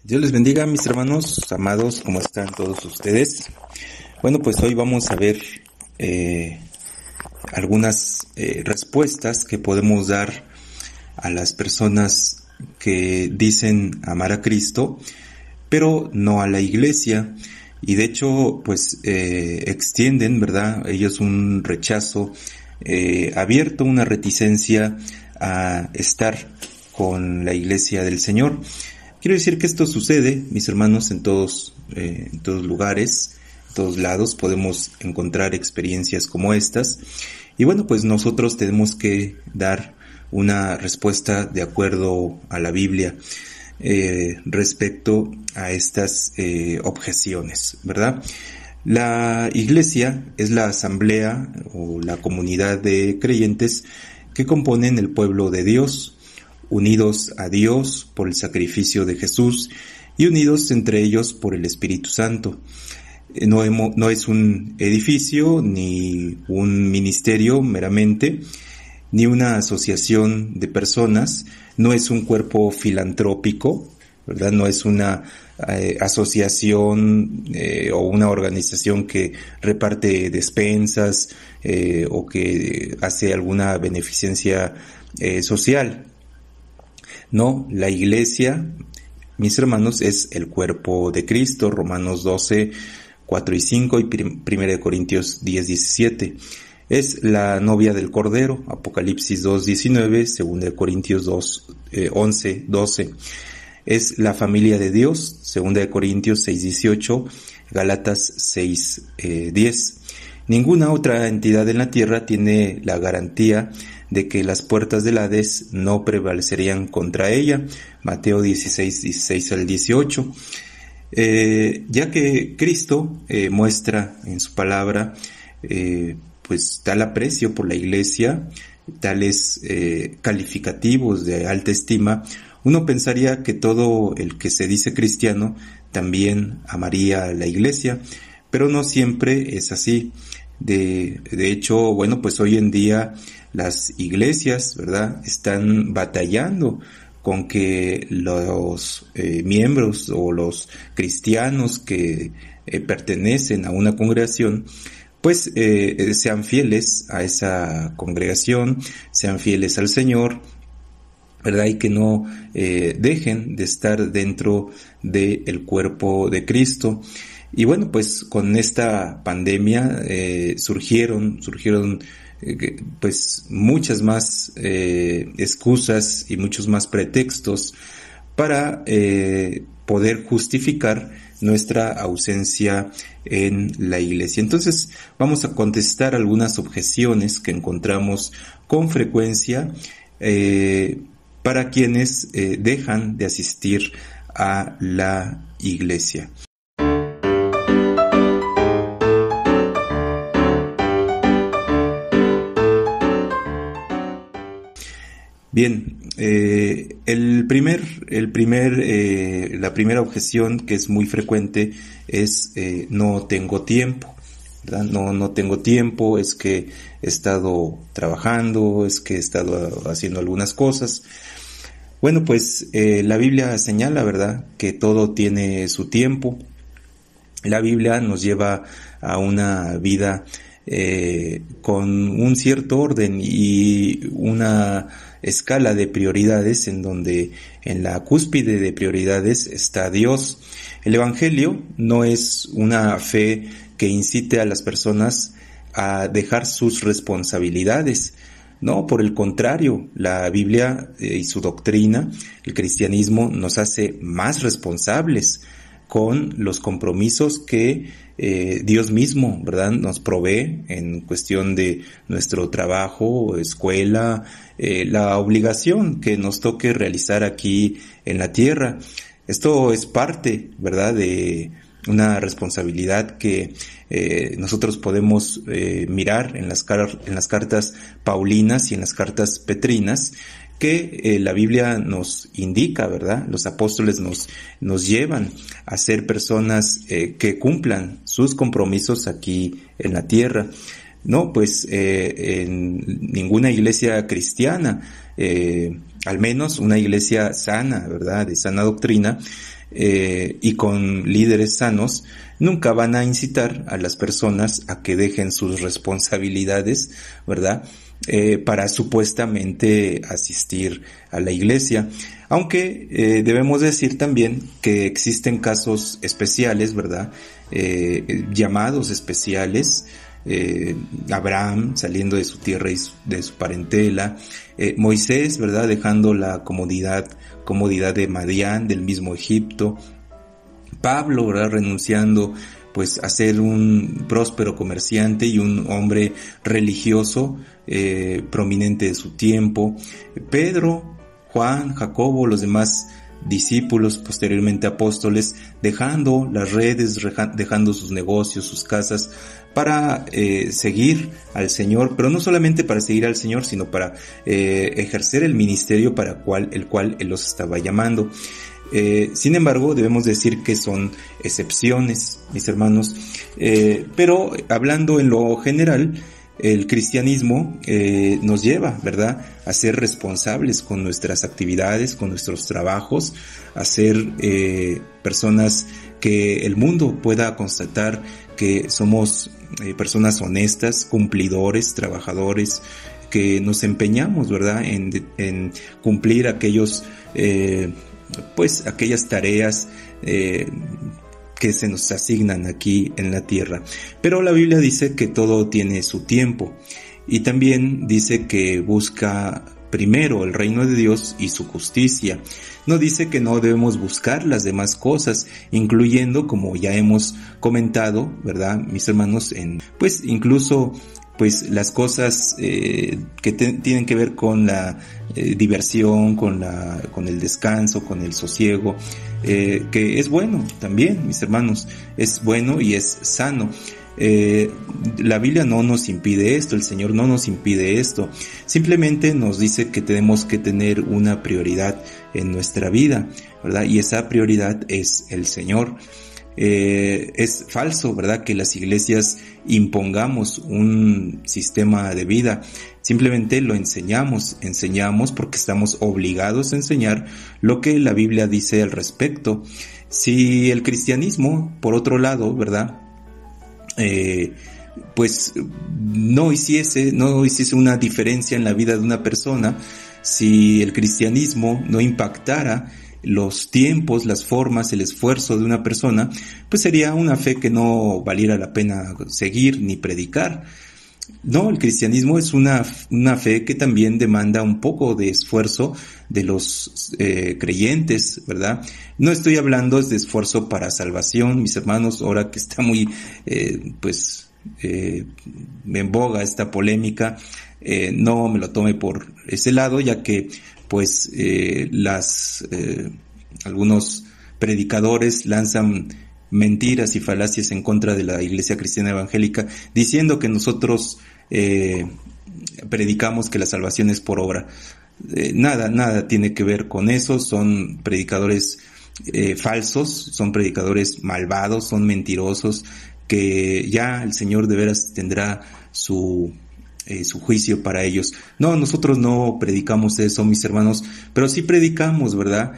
Dios les bendiga, mis hermanos amados, ¿cómo están todos ustedes? Bueno, pues hoy vamos a ver algunas respuestas que podemos dar a las personas que dicen amar a Cristo, pero no a la iglesia. Y de hecho, pues extienden, ¿verdad? Ellos un rechazo abierto, una reticencia a estar con la iglesia del Señor. Quiero decir que esto sucede, mis hermanos, en todos lugares, en todos lados podemos encontrar experiencias como estas. Y bueno, pues nosotros tenemos que dar una respuesta de acuerdo a la Biblia respecto a estas objeciones, ¿verdad? La iglesia es la asamblea o la comunidad de creyentes que componen el pueblo de Dios, unidos a Dios por el sacrificio de Jesús y unidos entre ellos por el Espíritu Santo. No es un edificio ni un ministerio meramente, ni una asociación de personas, no es un cuerpo filantrópico, ¿verdad? No es una asociación o una organización que reparte despensas o que hace alguna beneficencia social. No, la iglesia, mis hermanos, es el cuerpo de Cristo, Romanos 12, 4 y 5 y 1 Corintios 10, 17. Es la novia del Cordero, Apocalipsis 2, 19, 2 Corintios 2, 11, 12. Es la familia de Dios, 2 Corintios 6, 18, Gálatas 6, 10. Ninguna otra entidad en la tierra tiene la garantía de que las puertas del Hades no prevalecerían contra ella, Mateo 16, 16 al 18. Ya que Cristo muestra en su palabra pues tal aprecio por la iglesia, tales calificativos de alta estima, uno pensaría que todo el que se dice cristiano también amaría a la iglesia, pero no siempre es así. De hecho, bueno, pues hoy en día las iglesias, ¿verdad?, están batallando con que los miembros o los cristianos que pertenecen a una congregación pues sean fieles a esa congregación, sean fieles al Señor, ¿verdad? Y que no dejen de estar dentro del cuerpo de Cristo. Y bueno, pues con esta pandemia surgieron pues muchas más excusas y muchos más pretextos para poder justificar nuestra ausencia en la iglesia. Entonces vamos a contestar algunas objeciones que encontramos con frecuencia para quienes dejan de asistir a la iglesia. Bien, la primera objeción que es muy frecuente es no tengo tiempo, ¿verdad? No tengo tiempo, es que he estado trabajando, es que he estado haciendo algunas cosas. Bueno, pues la Biblia señala, ¿verdad?, que todo tiene su tiempo. La Biblia nos lleva a una vida con un cierto orden y una escala de prioridades en donde en la cúspide de prioridades está Dios. El Evangelio no es una fe que incite a las personas a dejar sus responsabilidades. No, por el contrario, la Biblia y su doctrina, el cristianismo, nos hace más responsables con los compromisos que Dios mismo, ¿verdad?, nos provee en cuestión de nuestro trabajo, escuela, la obligación que nos toque realizar aquí en la tierra. Esto es parte, ¿verdad?, de una responsabilidad que nosotros podemos mirar en las cartas paulinas y en las cartas petrinas, que la Biblia nos indica, ¿verdad? Los apóstoles nos llevan a ser personas que cumplan sus compromisos aquí en la tierra. No, pues en ninguna iglesia cristiana al menos una iglesia sana, ¿verdad? De sana doctrina, y con líderes sanos, nunca van a incitar a las personas a que dejen sus responsabilidades, ¿verdad? Para supuestamente asistir a la iglesia. Aunque debemos decir también que existen casos especiales, ¿verdad? Llamados especiales, Abraham saliendo de su tierra y de su parentela, Moisés, ¿verdad? Dejando la comodidad de Madián, del mismo Egipto, Pablo, ¿verdad? Renunciando pues a ser un próspero comerciante y un hombre religioso prominente de su tiempo, Pedro, Juan, Jacobo, los demás discípulos, posteriormente apóstoles, dejando las redes, dejando sus negocios, sus casas, para seguir al Señor, pero no solamente para seguir al Señor, sino para ejercer el ministerio para el cual Él los estaba llamando. Sin embargo, debemos decir que son excepciones, mis hermanos, pero hablando en lo general, el cristianismo nos lleva, ¿verdad?, a ser responsables con nuestras actividades, con nuestros trabajos, a ser personas que el mundo pueda constatar que somos personas honestas, cumplidores, trabajadores, que nos empeñamos, ¿verdad?, en cumplir aquellas tareas que se nos asignan aquí en la tierra. Pero la Biblia dice que todo tiene su tiempo, y también dice que busca primero el reino de Dios y su justicia. No dice que no debemos buscar las demás cosas, incluyendo, como ya hemos comentado, ¿verdad, mis hermanos? Incluso las cosas que tienen que ver con la diversión, con el descanso, con el sosiego, que es bueno también, mis hermanos, es bueno y es sano. La Biblia no nos impide esto, el Señor no nos impide esto, simplemente nos dice que tenemos que tener una prioridad en nuestra vida, ¿verdad? Y esa prioridad es el Señor. Es falso, ¿verdad?, que las iglesias impongamos un sistema de vida. Simplemente lo enseñamos porque estamos obligados a enseñar lo que la Biblia dice al respecto. Si el cristianismo, por otro lado, ¿verdad?, no hiciese una diferencia en la vida de una persona, si el cristianismo no impactara los tiempos, las formas, el esfuerzo de una persona, pues sería una fe que no valiera la pena seguir ni predicar. No, el cristianismo es una fe que también demanda un poco de esfuerzo de los creyentes, ¿verdad? No estoy hablando de esfuerzo para salvación, mis hermanos, ahora que está muy en boga esta polémica, no me lo tome por ese lado, ya que algunos predicadores lanzan mentiras y falacias en contra de la Iglesia Cristiana Evangélica, diciendo que nosotros predicamos que la salvación es por obra. Nada tiene que ver con eso. Son predicadores falsos, son predicadores malvados, son mentirosos, que ya el Señor de veras tendrá su juicio para ellos. No, nosotros no predicamos eso, mis hermanos, pero sí predicamos, ¿verdad?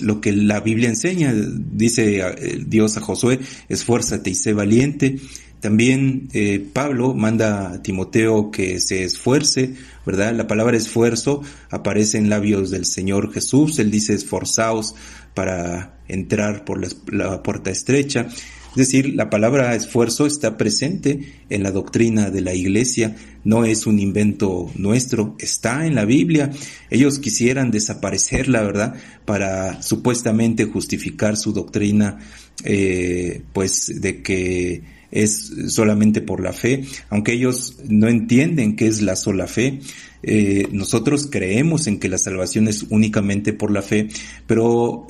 Lo que la Biblia enseña. Dice Dios a Josué: esfuérzate y sé valiente. También Pablo manda a Timoteo que se esfuerce, ¿verdad? La palabra esfuerzo aparece en labios del Señor Jesús. Él dice: esforzaos para entrar por la puerta estrecha. Es decir, la palabra esfuerzo está presente en la doctrina de la Iglesia, no es un invento nuestro, está en la Biblia. Ellos quisieran desaparecerla, ¿verdad?, para supuestamente justificar su doctrina, de que es solamente por la fe, aunque ellos no entienden qué es la sola fe. Nosotros creemos en que la salvación es únicamente por la fe, pero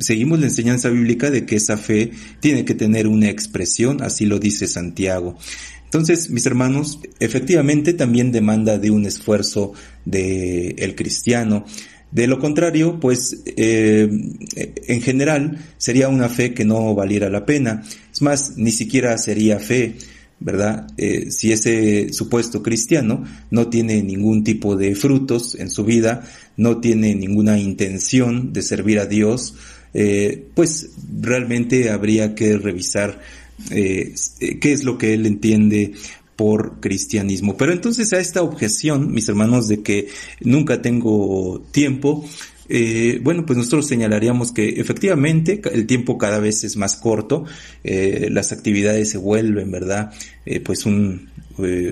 seguimos la enseñanza bíblica de que esa fe tiene que tener una expresión, así lo dice Santiago. Entonces, mis hermanos, efectivamente también demanda de un esfuerzo del cristiano. De lo contrario, en general sería una fe que no valiera la pena. Es más, ni siquiera sería fe. ¿verdad? Si ese supuesto cristiano no tiene ningún tipo de frutos en su vida, no tiene ninguna intención de servir a Dios, pues realmente habría que revisar qué es lo que él entiende por cristianismo. Pero entonces a esta objeción, mis hermanos, de que nunca tengo tiempo, bueno, pues nosotros señalaríamos que efectivamente el tiempo cada vez es más corto, las actividades se vuelven, ¿verdad? Pues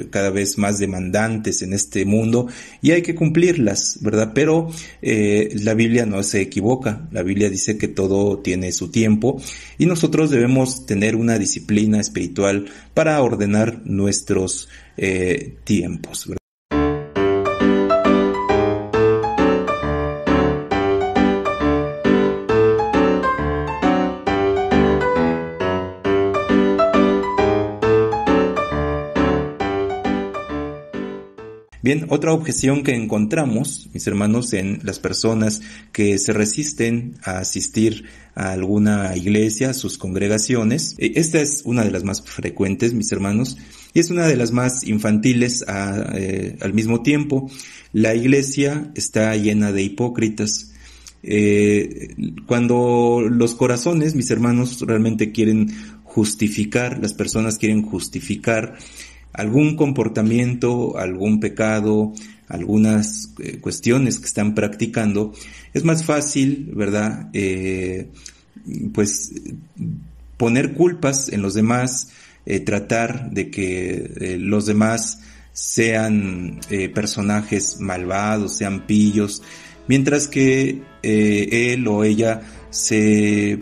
cada vez más demandantes en este mundo y hay que cumplirlas, ¿verdad? Pero la Biblia no se equivoca, la Biblia dice que todo tiene su tiempo y nosotros debemos tener una disciplina espiritual para ordenar nuestros tiempos, ¿verdad? Bien, otra objeción que encontramos, mis hermanos, en las personas que se resisten a asistir a alguna iglesia, a sus congregaciones, esta es una de las más frecuentes, mis hermanos, y es una de las más infantiles al mismo tiempo. La iglesia está llena de hipócritas. Cuando los corazones, mis hermanos, realmente quieren justificar, las personas quieren justificar algún comportamiento, algún pecado, algunas cuestiones que están practicando, es más fácil, ¿verdad? Pues poner culpas en los demás, tratar de que los demás sean personajes malvados, sean pillos, mientras que él o ella se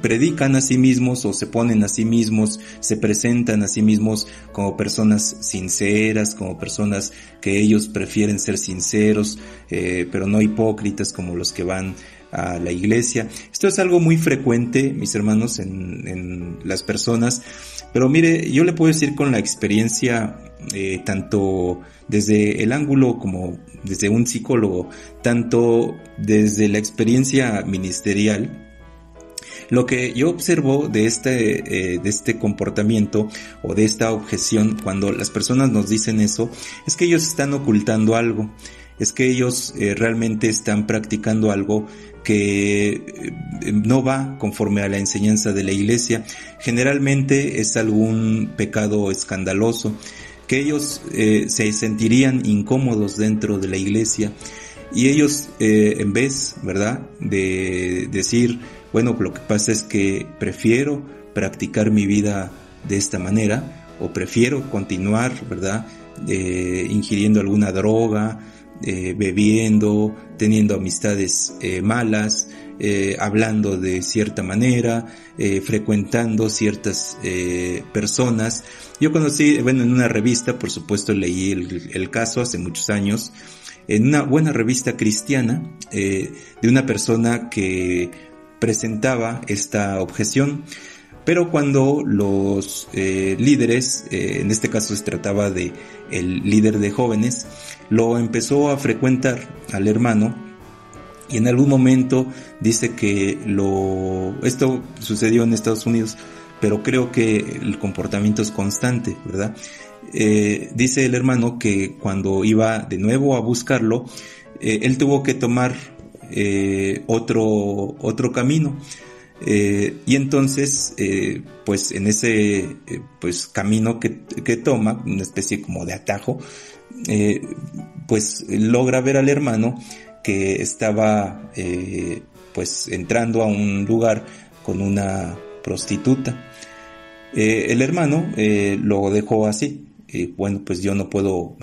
predican a sí mismos o se ponen a sí mismos, se presentan a sí mismos como personas sinceras, como personas que ellos prefieren ser sinceros, pero no hipócritas como los que van a la iglesia. Esto es algo muy frecuente, mis hermanos, en las personas, pero mire, yo le puedo decir con la experiencia, tanto desde el ángulo como desde un psicólogo, tanto desde la experiencia ministerial, lo que yo observo de este comportamiento o de esta objeción cuando las personas nos dicen eso, es que ellos están ocultando algo, es que ellos realmente están practicando algo que no va conforme a la enseñanza de la iglesia. Generalmente es algún pecado escandaloso, que ellos se sentirían incómodos dentro de la iglesia y ellos en vez, ¿verdad?, de decir, bueno, lo que pasa es que prefiero practicar mi vida de esta manera, o prefiero continuar, ¿verdad?, ingiriendo alguna droga, bebiendo, teniendo amistades malas, hablando de cierta manera, frecuentando ciertas personas. Yo conocí, bueno, en una revista, por supuesto leí el caso hace muchos años, en una buena revista cristiana, de una persona que presentaba esta objeción, pero cuando los líderes, en este caso se trataba de el líder de jóvenes, lo empezó a frecuentar al hermano y en algún momento dice que esto sucedió en Estados Unidos, pero creo que el comportamiento es constante, ¿verdad? Dice el hermano que cuando iba de nuevo a buscarlo, él tuvo que tomar otro camino, y entonces pues en ese pues camino que toma, una especie como de atajo, pues logra ver al hermano que estaba pues entrando a un lugar con una prostituta. El hermano lo dejó así. Bueno, pues yo no puedo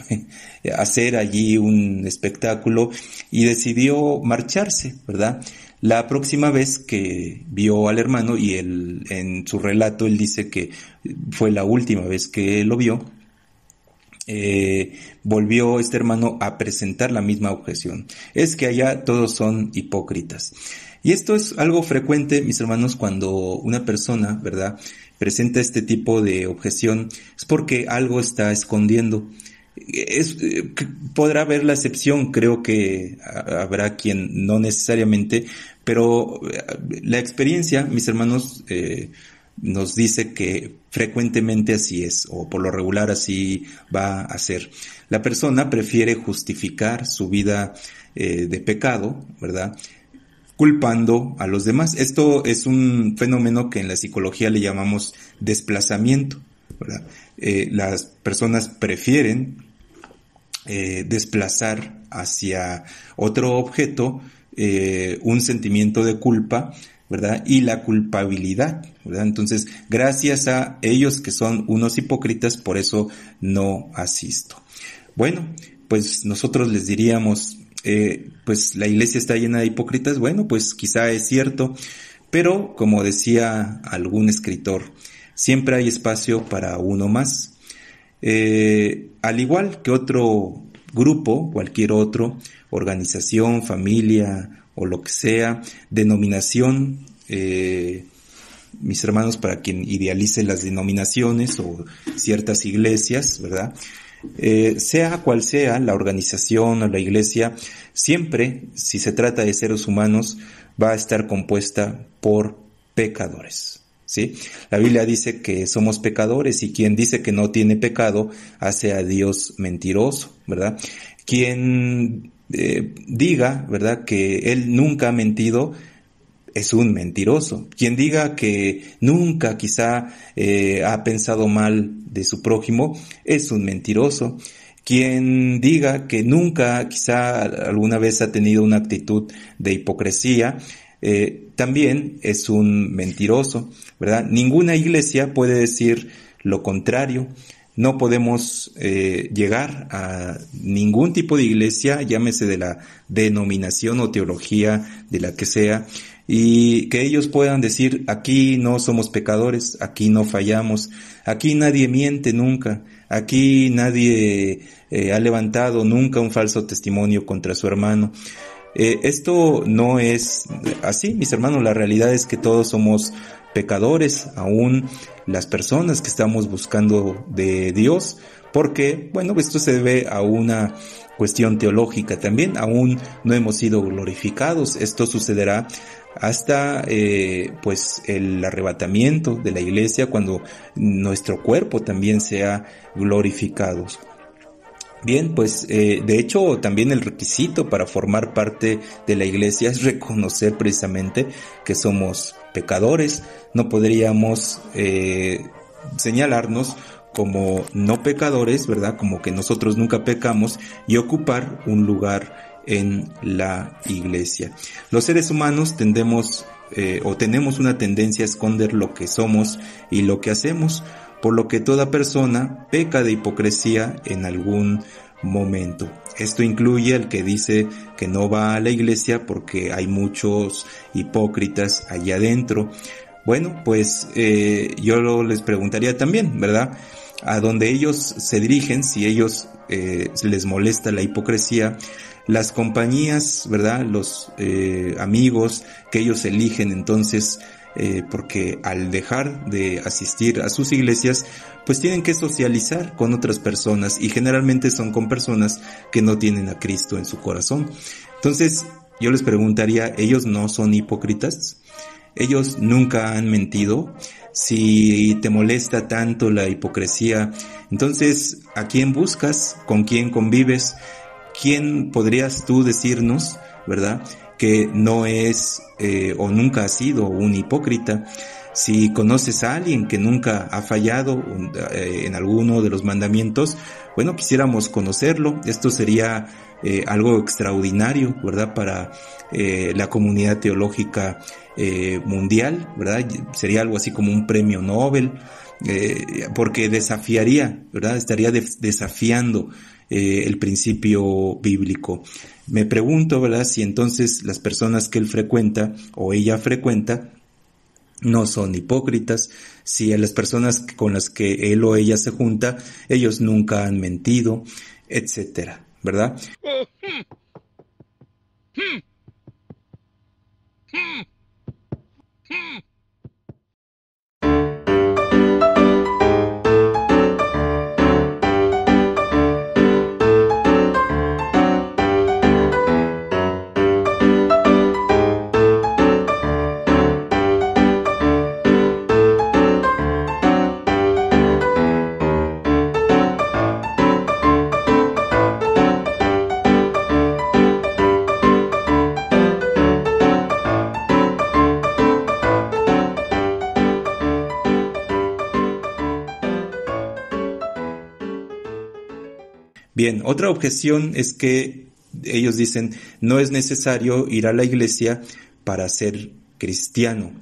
hacer allí un espectáculo y decidió marcharse, ¿verdad? La próxima vez que vio al hermano, y en su relato él dice que fue la última vez que lo vio, volvió este hermano a presentar la misma objeción. Es que allá todos son hipócritas. Y esto es algo frecuente, mis hermanos, cuando una persona, ¿verdad?, presenta este tipo de objeción, es porque algo está escondiendo. Podrá haber la excepción, creo que habrá quien no necesariamente, pero la experiencia, mis hermanos, nos dice que frecuentemente así es, o por lo regular así va a ser. La persona prefiere justificar su vida de pecado, ¿verdad?, culpando a los demás. Esto es un fenómeno que en la psicología le llamamos desplazamiento, ¿verdad? Las personas prefieren desplazar hacia otro objeto un sentimiento de culpa, ¿verdad?, y la culpabilidad, ¿verdad? Entonces, gracias a ellos que son unos hipócritas, por eso no asisto. Bueno, pues nosotros les diríamos, pues la iglesia está llena de hipócritas. Bueno, pues quizá es cierto, pero como decía algún escritor, siempre hay espacio para uno más. Al igual que otro grupo, cualquier otro, organización, familia o lo que sea, denominación, mis hermanos, para quien idealice las denominaciones o ciertas iglesias, ¿verdad? Sea cual sea la organización o la iglesia, siempre, si se trata de seres humanos, va a estar compuesta por pecadores, ¿sí? La Biblia dice que somos pecadores, y quien dice que no tiene pecado hace a Dios mentiroso, ¿verdad? Quien diga, ¿verdad?, que él nunca ha mentido, es un mentiroso. Quien diga que nunca quizá ha pensado mal de su prójimo, es un mentiroso. Quien diga que nunca quizá alguna vez ha tenido una actitud de hipocresía, también es un mentiroso, ¿verdad? Ninguna iglesia puede decir lo contrario. No podemos llegar a ningún tipo de iglesia, llámese de la denominación o teología de la que sea, y que ellos puedan decir: aquí no somos pecadores, aquí no fallamos, aquí nadie miente nunca, aquí nadie ha levantado nunca un falso testimonio contra su hermano. Esto no es así, mis hermanos. La realidad es que todos somos pecadores, aún las personas que estamos buscando de Dios, porque, bueno, esto se debe a una cuestión teológica también. Aún no hemos sido glorificados. Esto sucederá hasta pues el arrebatamiento de la iglesia, cuando nuestro cuerpo también sea glorificado. Bien, pues de hecho también el requisito para formar parte de la iglesia es reconocer precisamente que somos pecadores. No podríamos señalarnos como no pecadores, ¿verdad?, como que nosotros nunca pecamos, y ocupar un lugar en la iglesia. Los seres humanos tendemos o tenemos una tendencia a esconder lo que somos y lo que hacemos, por lo que toda persona peca de hipocresía en algún momento. Esto incluye al que dice que no va a la iglesia porque hay muchos hipócritas allá adentro. Bueno, pues yo les preguntaría también, ¿verdad?, a dónde ellos se dirigen, si ellos les molesta la hipocresía. Las compañías, ¿verdad?, los amigos que ellos eligen, entonces, porque al dejar de asistir a sus iglesias, pues tienen que socializar con otras personas, y generalmente son con personas que no tienen a Cristo en su corazón. Entonces, yo les preguntaría, ¿ellos no son hipócritas? ¿Ellos nunca han mentido? Si te molesta tanto la hipocresía, entonces, ¿a quién buscas? ¿Con quién convives? ¿Quién podrías tú decirnos, verdad, que no es o nunca ha sido un hipócrita? Si conoces a alguien que nunca ha fallado en alguno de los mandamientos, bueno, quisiéramos conocerlo. Esto sería algo extraordinario, ¿verdad?, para la comunidad teológica mundial, ¿verdad? Sería algo así como un premio Nobel, porque desafiaría, ¿verdad?, estaría desafiando el principio bíblico. Me pregunto, ¿verdad?, si entonces las personas que él frecuenta o ella frecuenta no son hipócritas, si a las personas con las que él o ella se junta, ellos nunca han mentido, etcétera, ¿verdad? Bien, otra objeción es que ellos dicen, no es necesario ir a la iglesia para ser cristiano.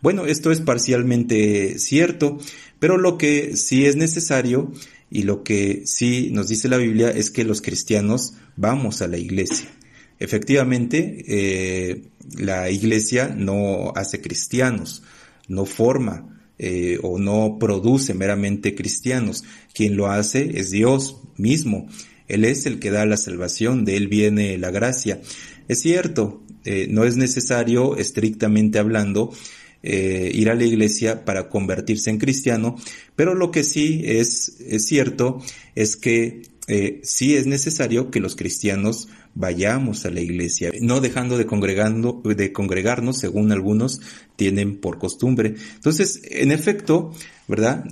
Bueno, esto es parcialmente cierto, pero lo que sí es necesario y lo que sí nos dice la Biblia es que los cristianos vamos a la iglesia. Efectivamente, la iglesia no hace cristianos, no forma o no produce meramente cristianos. Quien lo hace es Dios mismo. Él es el que da la salvación, de Él viene la gracia. Es cierto, no es necesario, estrictamente hablando, ir a la iglesia para convertirse en cristiano, pero lo que sí es cierto es que sí es necesario que los cristianos vayamos a la iglesia, no dejando de congregarnos según algunos tienen por costumbre. Entonces, en efecto, ¿verdad?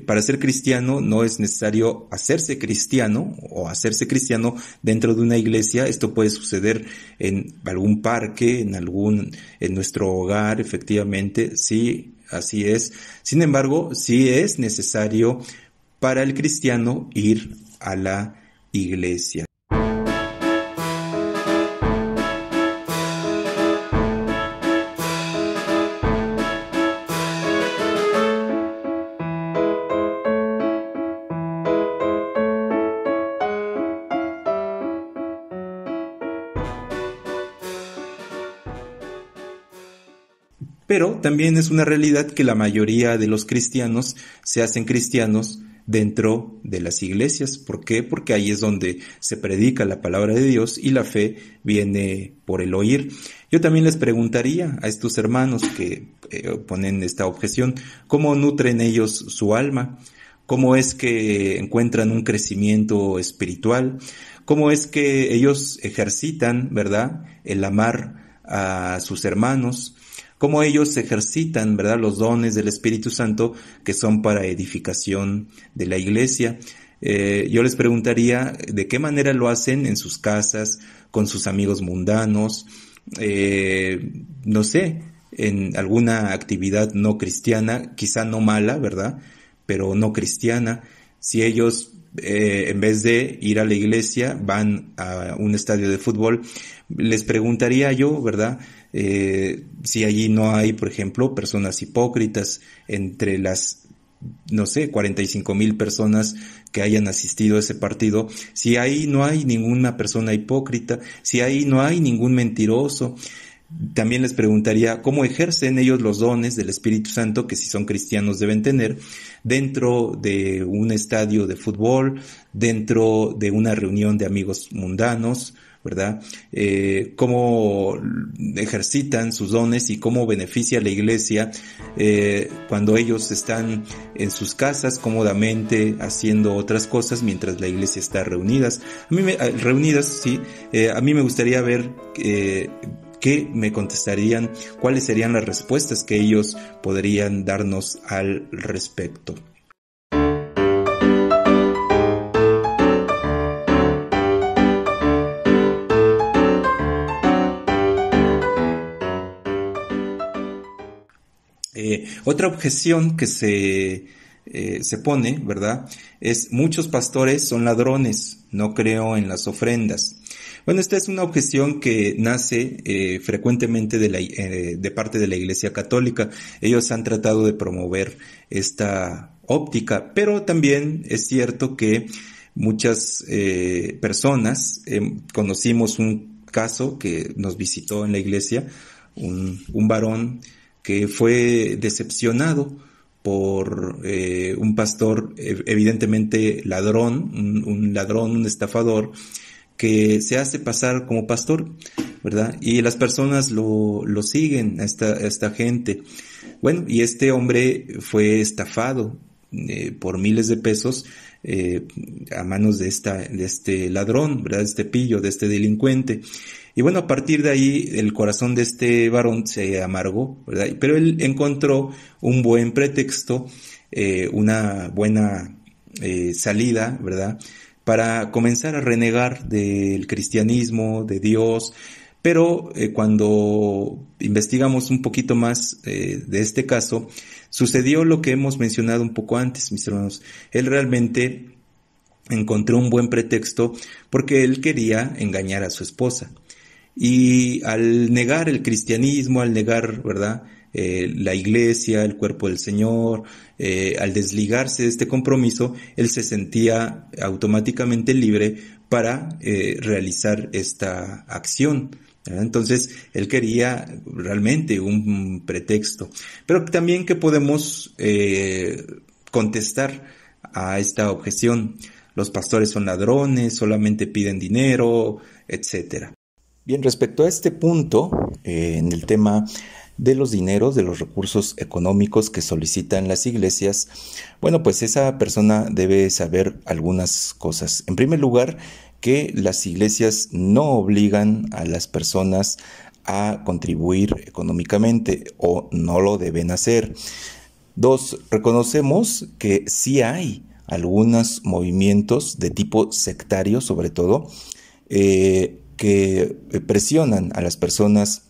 Para ser cristiano no es necesario hacerse cristiano o hacerse cristiano dentro de una iglesia. Esto puede suceder en algún parque, en nuestro hogar, efectivamente, sí, así es. Sin embargo, sí es necesario para el cristiano ir a la iglesia. Pero también es una realidad que la mayoría de los cristianos se hacen cristianos dentro de las iglesias. ¿Por qué? Porque ahí es donde se predica la palabra de Dios y la fe viene por el oír. Yo también les preguntaría a estos hermanos que ponen esta objeción, ¿cómo nutren ellos su alma? ¿Cómo es que encuentran un crecimiento espiritual? ¿Cómo es que ellos ejercitan, verdad, el amar a sus hermanos? Cómo ellos ejercitan, ¿verdad?, los dones del Espíritu Santo que son para edificación de la iglesia. Yo les preguntaría de qué manera lo hacen en sus casas, con sus amigos mundanos, no sé, en alguna actividad no cristiana, quizá no mala, ¿verdad?, pero no cristiana. Si ellos en vez de ir a la iglesia van a un estadio de fútbol, les preguntaría yo, ¿verdad?, si allí no hay, por ejemplo, personas hipócritas entre las, no sé, 45,000 personas que hayan asistido a ese partido, si ahí no hay ninguna persona hipócrita, si ahí no hay ningún mentiroso. También les preguntaría cómo ejercen ellos los dones del Espíritu Santo que si son cristianos deben tener dentro de un estadio de fútbol, dentro de una reunión de amigos mundanos, ¿verdad? Cómo ejercitan sus dones y cómo beneficia a la iglesia cuando ellos están en sus casas cómodamente haciendo otras cosas mientras la iglesia está reunidas. A mí me gustaría ver ¿qué me contestarían? ¿Cuáles serían las respuestas que ellos podrían darnos al respecto? Otra objeción que se pone, ¿verdad?, es muchos pastores son ladrones, no creo en las ofrendas. Bueno, esta es una objeción que nace frecuentemente de parte de la Iglesia Católica. Ellos han tratado de promover esta óptica, pero también es cierto que muchas personas, conocimos un caso que nos visitó en la iglesia, un varón que fue decepcionado por un pastor evidentemente ladrón, un ladrón, un estafador, que se hace pasar como pastor, ¿verdad? Y las personas lo siguen a esta gente. Bueno, y este hombre fue estafado por miles de pesos a manos de este ladrón, ¿verdad? De este pillo, de este delincuente. Y bueno, a partir de ahí el corazón de este varón se amargó, ¿verdad? Pero él encontró un buen pretexto, una buena salida, ¿verdad?, para comenzar a renegar del cristianismo, de Dios. Pero cuando investigamos un poquito más de este caso, sucedió lo que hemos mencionado un poco antes, mis hermanos. Él realmente encontró un buen pretexto porque él quería engañar a su esposa. Y al negar el cristianismo, al negar, ¿verdad?, la iglesia, el cuerpo del Señor, al desligarse de este compromiso, él se sentía automáticamente libre para realizar esta acción, ¿verdad? Entonces, él quería realmente un pretexto. Pero también que podemos contestar a esta objeción. Los pastores son ladrones, solamente piden dinero, etcétera. Bien, respecto a este punto, en el tema de los dineros, de los recursos económicos que solicitan las iglesias, bueno, pues esa persona debe saber algunas cosas. En primer lugar, que las iglesias no obligan a las personas a contribuir económicamente o no lo deben hacer. Dos, reconocemos que sí hay algunos movimientos de tipo sectario, sobre todo, que presionan a las personas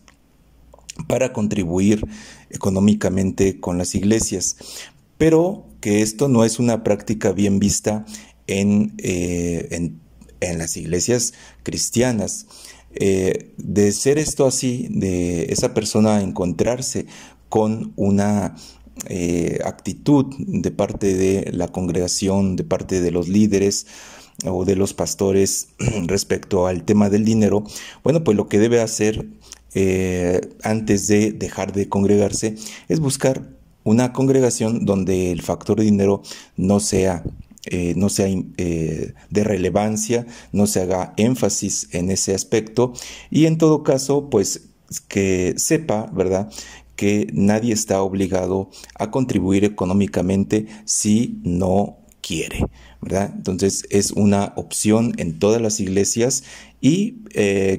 para contribuir económicamente con las iglesias, pero que esto no es una práctica bien vista en las iglesias cristianas. De ser esto así, de esa persona encontrarse con una actitud de parte de la congregación, de parte de los líderes o de los pastores respecto al tema del dinero, bueno, pues lo que debe hacer antes de dejar de congregarse es buscar una congregación donde el factor dinero no sea de relevancia, no se haga énfasis en ese aspecto, y en todo caso, pues que sepa, ¿verdad?, que nadie está obligado a contribuir económicamente si no quiere, ¿verdad? Entonces es una opción en todas las iglesias. Y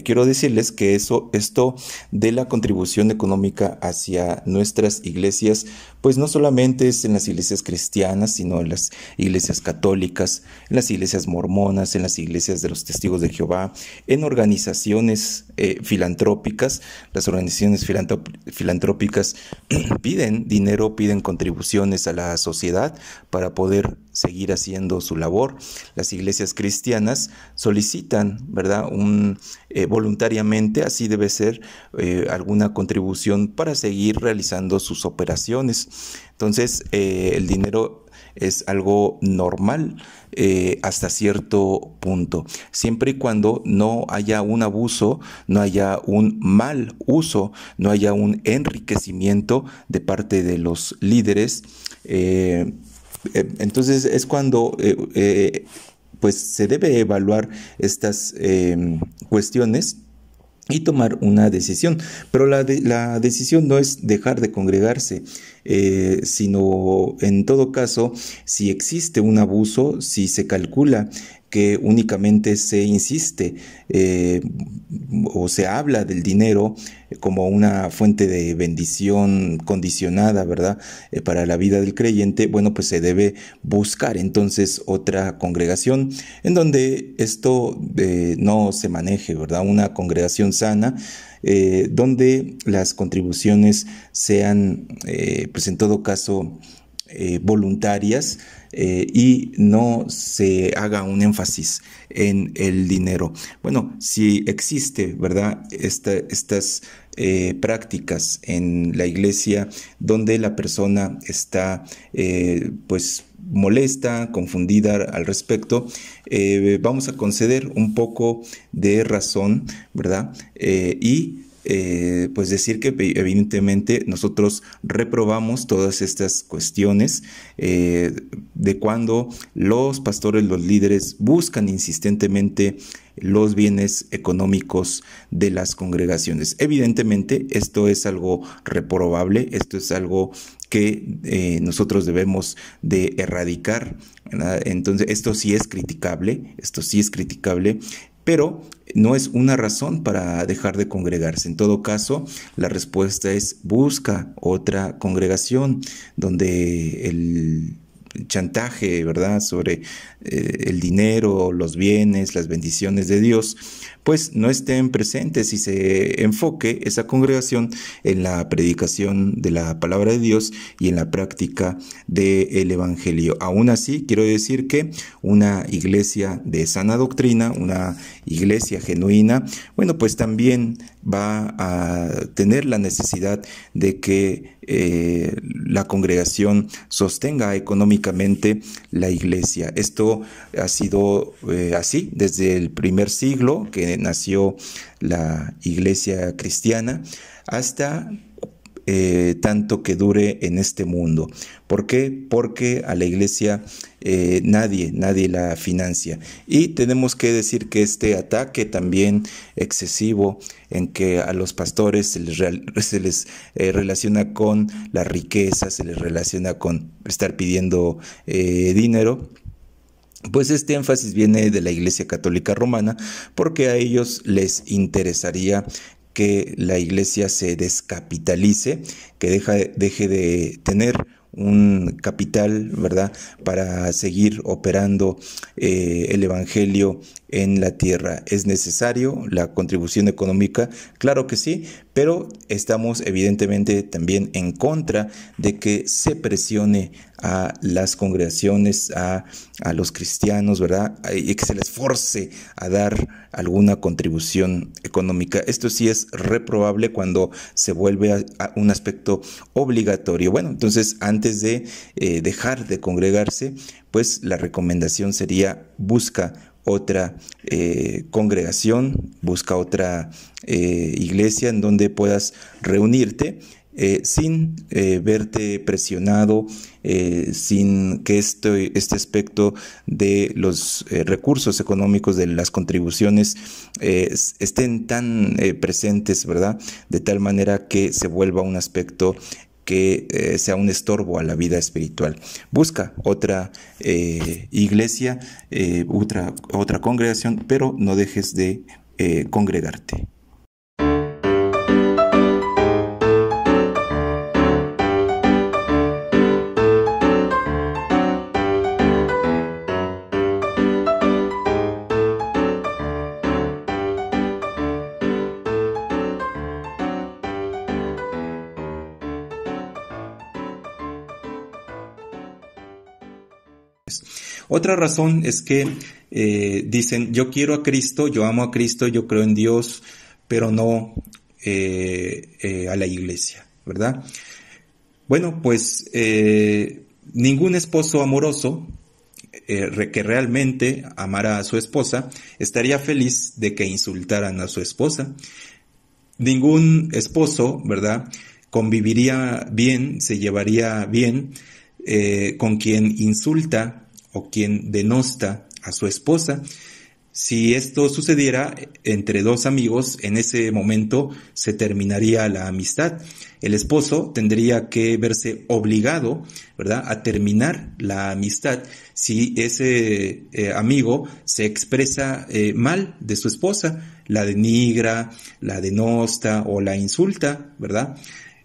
quiero decirles que esto de la contribución económica hacia nuestras iglesias, pues no solamente es en las iglesias cristianas, sino en las iglesias católicas, en las iglesias mormonas, en las iglesias de los Testigos de Jehová, en organizaciones filantrópicas. Las organizaciones filantrópicas piden dinero, piden contribuciones a la sociedad para poder seguir haciendo su labor. Las iglesias cristianas solicitan, ¿verdad?, voluntariamente, así debe ser, alguna contribución para seguir realizando sus operaciones. Entonces, el dinero es algo normal hasta cierto punto, siempre y cuando no haya un abuso, no haya un mal uso, no haya un enriquecimiento de parte de los líderes. Entonces es cuando pues se debe evaluar estas cuestiones y tomar una decisión. Pero la decisión no es dejar de congregarse, sino en todo caso, si existe un abuso, si se calcula que únicamente se insiste o se habla del dinero como una fuente de bendición condicionada, ¿verdad?, para la vida del creyente, bueno, pues se debe buscar entonces otra congregación en donde esto no se maneje, ¿verdad?, una congregación sana, donde las contribuciones sean, pues en todo caso, voluntarias, y no se haga un énfasis en el dinero. Bueno, si existe, ¿verdad?, estas prácticas en la iglesia donde la persona está pues molesta, confundida al respecto, vamos a conceder un poco de razón, ¿verdad?, pues decir que evidentemente nosotros reprobamos todas estas cuestiones de cuando los pastores, los líderes buscan insistentemente los bienes económicos de las congregaciones. Evidentemente esto es algo reprobable, esto es algo que nosotros debemos de erradicar, ¿verdad? Entonces esto sí es criticable, pero no es una razón para dejar de congregarse. En todo caso, la respuesta es busca otra congregación donde chantaje, ¿verdad?, sobre el dinero, los bienes, las bendiciones de Dios, pues no estén presentes y se enfoque esa congregación en la predicación de la palabra de Dios y en la práctica del Evangelio. Aún así, quiero decir que una iglesia de sana doctrina, una iglesia genuina, bueno, pues también va a tener la necesidad de que la congregación sostenga económicamente la iglesia. Esto ha sido así desde el primer siglo que nació la iglesia cristiana hasta tanto que dure en este mundo. ¿Por qué? Porque a la iglesia nadie la financia. Y tenemos que decir que este ataque también excesivo en que a los pastores se les relaciona con la riqueza, se les relaciona con estar pidiendo dinero, pues este énfasis viene de la Iglesia Católica Romana, porque a ellos les interesaría que la iglesia se descapitalice, que deje de tener un capital, ¿verdad?, para seguir operando el evangelio en la tierra. ¿Es necesario la contribución económica? Claro que sí, pero estamos evidentemente también en contra de que se presione a las congregaciones, a los cristianos, ¿verdad?, y que se les force a dar alguna contribución económica. Esto sí es reprobable cuando se vuelve a un aspecto obligatorio. Bueno, entonces antes de dejar de congregarse, pues la recomendación sería: busca otra congregación, busca otra iglesia en donde puedas reunirte sin verte presionado, sin que este aspecto de los recursos económicos, de las contribuciones, estén tan presentes, ¿verdad?, de tal manera que se vuelva un aspecto que sea un estorbo a la vida espiritual. Busca otra iglesia, otra congregación, pero no dejes de congregarte. Otra razón es que dicen: yo quiero a Cristo, yo amo a Cristo, yo creo en Dios, pero no a la iglesia, ¿verdad? Bueno, pues ningún esposo amoroso que realmente amara a su esposa estaría feliz de que insultaran a su esposa. Ningún esposo, ¿verdad?, conviviría bien, se llevaría bien con quien insulta o quien denosta a su esposa. Si esto sucediera entre dos amigos, en ese momento se terminaría la amistad. El esposo tendría que verse obligado, ¿verdad?, a terminar la amistad si ese amigo se expresa mal de su esposa, la denigra, la denosta o la insulta, ¿verdad?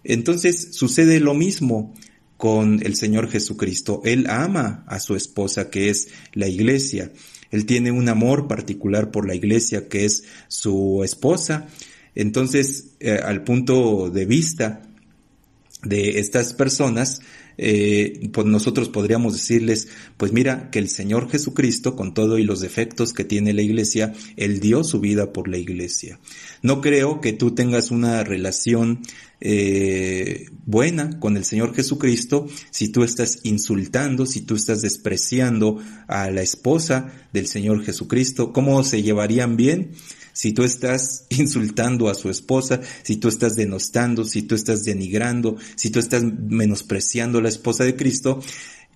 Entonces sucede lo mismo con el Señor Jesucristo. Él ama a su esposa, que es la iglesia. Él tiene un amor particular por la iglesia, que es su esposa. Entonces, al punto de vista de estas personas, pues nosotros podríamos decirles: pues mira, que el Señor Jesucristo, con todo y los defectos que tiene la iglesia, Él dio su vida por la iglesia. No creo que tú tengas una relación buena con el Señor Jesucristo si tú estás insultando, si tú estás despreciando a la esposa del Señor Jesucristo. ¿Cómo se llevarían bien? Si tú estás insultando a su esposa, si tú estás denostando, si tú estás denigrando, si tú estás menospreciando a la esposa de Cristo,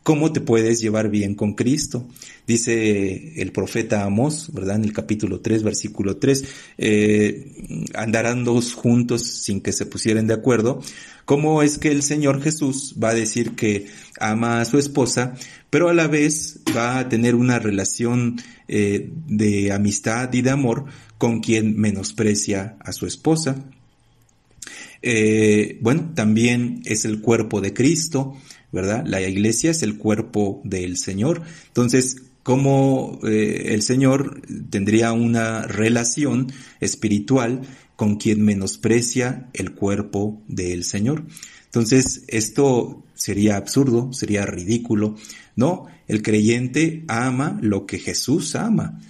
¿cómo te puedes llevar bien con Cristo? Dice el profeta Amós, ¿verdad?, en el capítulo 3, versículo 3, andarán dos juntos sin que se pusieran de acuerdo. ¿Cómo es que el Señor Jesús va a decir que ama a su esposa, pero a la vez va a tener una relación de amistad y de amor con quien menosprecia a su esposa? Bueno, también es el cuerpo de Cristo, ¿verdad? La iglesia es el cuerpo del Señor. Entonces, ¿cómo el Señor tendría una relación espiritual con quien menosprecia el cuerpo del Señor? Entonces, esto sería absurdo, sería ridículo, ¿no? El creyente ama lo que Jesús ama.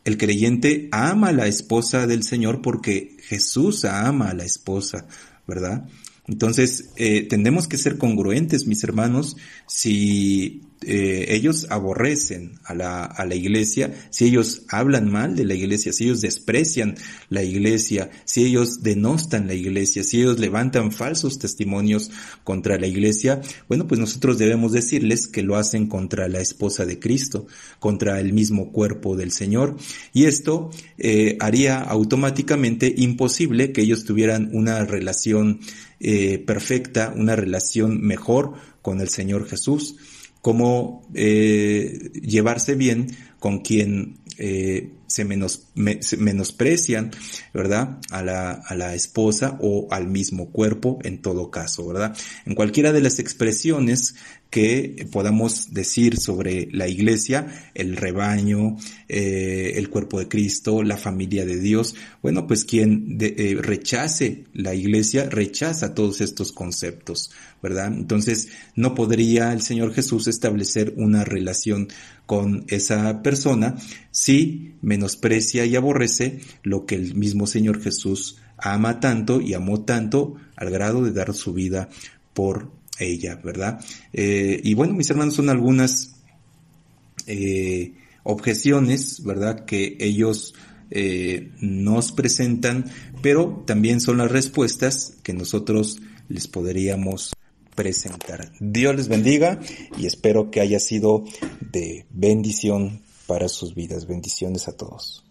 El creyente ama a la esposa del Señor porque Jesús ama a la esposa, ¿verdad? Entonces, tenemos que ser congruentes, mis hermanos. Si ellos aborrecen a la iglesia, si ellos hablan mal de la iglesia, si ellos desprecian la iglesia, si ellos denostan la iglesia, si ellos levantan falsos testimonios contra la iglesia, bueno, pues nosotros debemos decirles que lo hacen contra la esposa de Cristo, contra el mismo cuerpo del Señor, y esto haría automáticamente imposible que ellos tuvieran una relación perfecta, una relación mejor con el Señor Jesús. Cómo llevarse bien con quien se menosprecian, ¿verdad? A la esposa o al mismo cuerpo en todo caso, ¿verdad? En cualquiera de las expresiones que podamos decir sobre la iglesia, el rebaño, el cuerpo de Cristo, la familia de Dios, bueno, pues quien rechace la iglesia, rechaza todos estos conceptos, ¿verdad? Entonces, no podría el Señor Jesús establecer una relación con esa persona si menosprecia y aborrece lo que el mismo Señor Jesús ama tanto y amó tanto al grado de dar su vida por ella, ¿verdad? Y bueno, mis hermanos, son algunas objeciones, ¿verdad?, que ellos nos presentan, pero también son las respuestas que nosotros les podríamos presentar. Dios les bendiga y espero que haya sido de bendición para sus vidas. Bendiciones a todos.